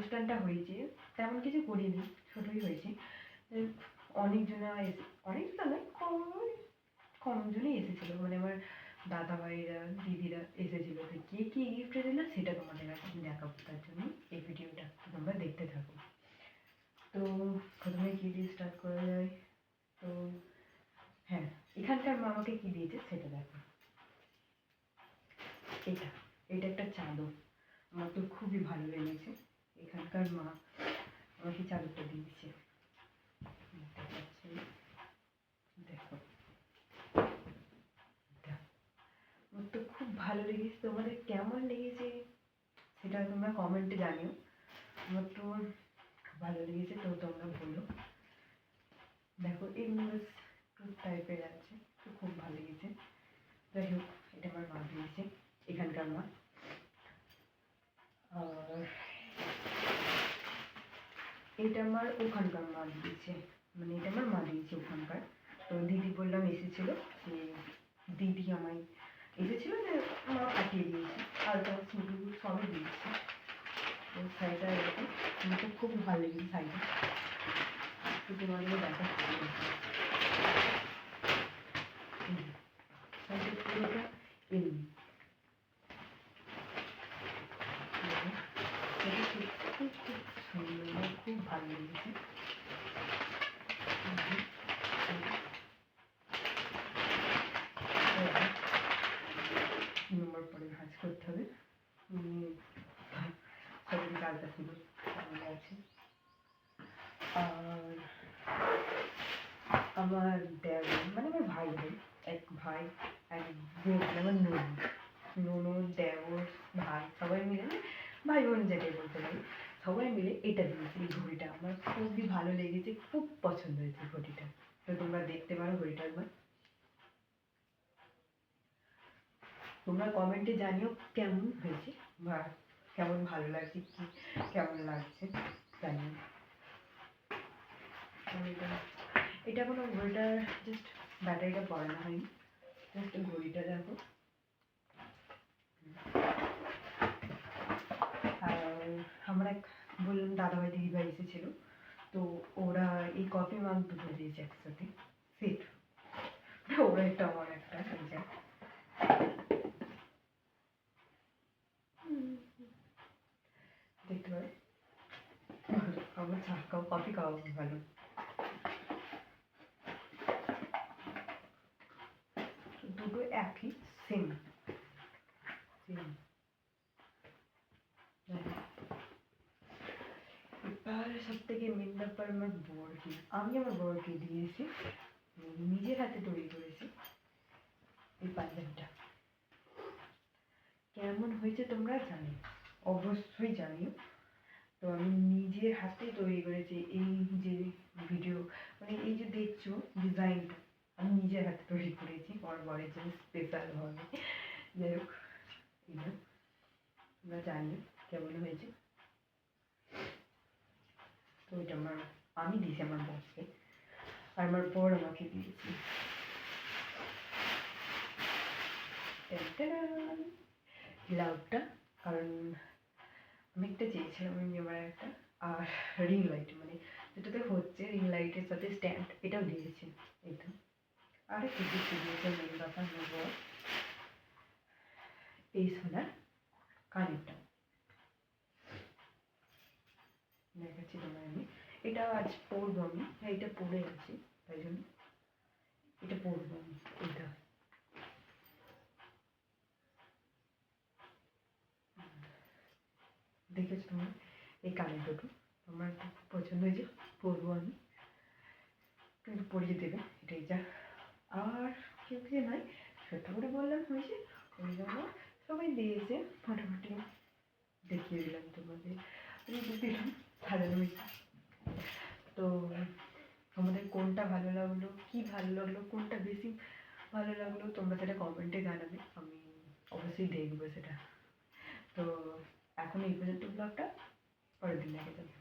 অনুষ্ঠানটা হয়েছে তেমন কিছু করিনি, ছোটোই হয়েছে। অনেকজনা অনেকজন নয়, কম জনই এসেছিলো, মানে আমার দাদা ভাইরা দিদিরা এসেছিলো। তো কে কি গিফট দিল সেটা তোমাদের কাছে দেখাবো, তার জন্য এই ভিডিওটা তোমরা দেখতে থাকো। তো প্রথমে কি দিয়ে স্টার্ট করা যায়? তো হ্যাঁ, এখানকার মা আমাকে কি দিয়েছে সেটা দেখো। এটা একটা চাদর, আমার তো খুবই ভালো লেগেছে। এখানকার মা আমাকে চাদরটা দিয়েছে, দেখো। আমার তো খুব ভালো লেগেছে, তোমাদের কেমন লেগেছে সেটা তোমরা কমেন্টে জানিও। আমার তো ভালো লেগেছে, তো তোমরা বলো। দেখো এগুলো টাইপের আছে, তো খুব ভালো লেগেছে। যাই হোক, এটা আমার মা দিয়েছে, এখানকার মা। আর এটা আমার ওখানকার মা দিয়েছে, মানে এটা আমার মা দিয়েছে ওখানকার। তো দিদি বললাম এসেছিলো, যে দিদি আমায় এসেছিলো যে মা পাঠিয়ে দিয়েছে, আর তার ছবি সবই দিয়েছে। তো শাড়িটা এরকম, আমার তো খুব ভালো লেগেছে শাড়িটা, তো তোমাদের দেখা শাড়িটা পুরোটা এমনি। খুব সুন্দর, আমার খুব ভালো লেগেছে। নম্বর পরে ভাঁজ করতে হবে, সবাই কাজটা শুধু সামনে আছে। আর আমার দেওর, মানে আমার ভাই বোন, এক ভাই এক বোন, আমার ননদ দেওর ভাই সবাই মিলে, ভাই বোন যেটাই বলতে পারি, সবাই মিলে এটা দিয়েছে। এই ঘড়িটা আমার খুবই ভালো লেগেছে, খুব পছন্দ হয়েছে ঘড়িটা। তো তোমরা দেখতে পারো ঘড়িটা একবার, তোমরা কমেন্টে জানিও কেমন হয়েছে বা কেমন ভালো লাগছে, কি কেমন লাগছে জানিও। এটা কোনো ঘড়িটার জাস্ট ব্যাটারিটা পড়ানো হয়নি, জাস্ট ঘড়িটা দেখো। আর আমরা বললাম দাদাভাই দিদিভাই এসেছিল, তো ওরা এই কফি মাগ দুটো দিয়েছে একসাথে সেট, ওরা একটা আমার একটা দেখতে পারো। আমার চা খাও, কফি খাওয়া ভালো। দুটো একই, সেম সেম। এবার সব থেকে মেন ব্যাপার আমার বরকে, আমি আমার বরকে দিয়েছি, নিজের হাতে তৈরি করেছি এই পাঞ্জাবিটা। কেমন হয়েছে তোমরা জানিও, অবশ্যই জানিও। তো আমি নিজের হাতে তৈরি করেছি এই যে ভিডিও, মানে এই যে দেখছো ডিজাইনটা, আমি নিজের হাতে তৈরি করেছি আমার বরের জন্য স্পেশাল ভাবে। যাই হোক, এটা তোমরা জানিও কেমন হয়েছে। তো এটা আমি দিয়েছি আমার বসকে, আর আমার বর আমাকে দিয়েছি। লাউডটা, কারণ আমি একটা চেয়েছিলাম আমার একটা, আর রিং লাইট, মানে যেটাতে হচ্ছে রিং লাইটের সাথে স্ট্যান্ড, এটাও দিয়েছি। এই তো আর একটু কিছু দিয়েছে মেন ব্যাপার নেব, এই সোনার কানেরটা দেখাচ্ছি তোমার আমি। এটা আজ পরবো আমি, হ্যাঁ এটা পরে আছি, তাই জন্য এটা পরবো আমি। এটা দেখেছো তোমার এই কানের দুটো, তোমার পছন্দ হয়েছে, পরবো আমি, কিন্তু পরিয়ে দেবে, এটাই যা। আর কেউ কিছু নাই, সত্যি করে বললাম হয়েছে, ওই জন্য সবাই দিয়েছে, মোটামুটি দেখিয়ে দিলাম তোমাদের, দিলাম সাজানো হয়েছে। তো তোমাদের কোনটা ভালো লাগলো, কি ভালো লাগলো, কোনটা বেশি ভালো লাগলো তোমরা সেটা কমেন্টে জানাবে, আমি অবশ্যই দেখবো সেটা। তো এখন এই পর্যন্ত ব্লগটা, পরের দিন দেখা যাবে।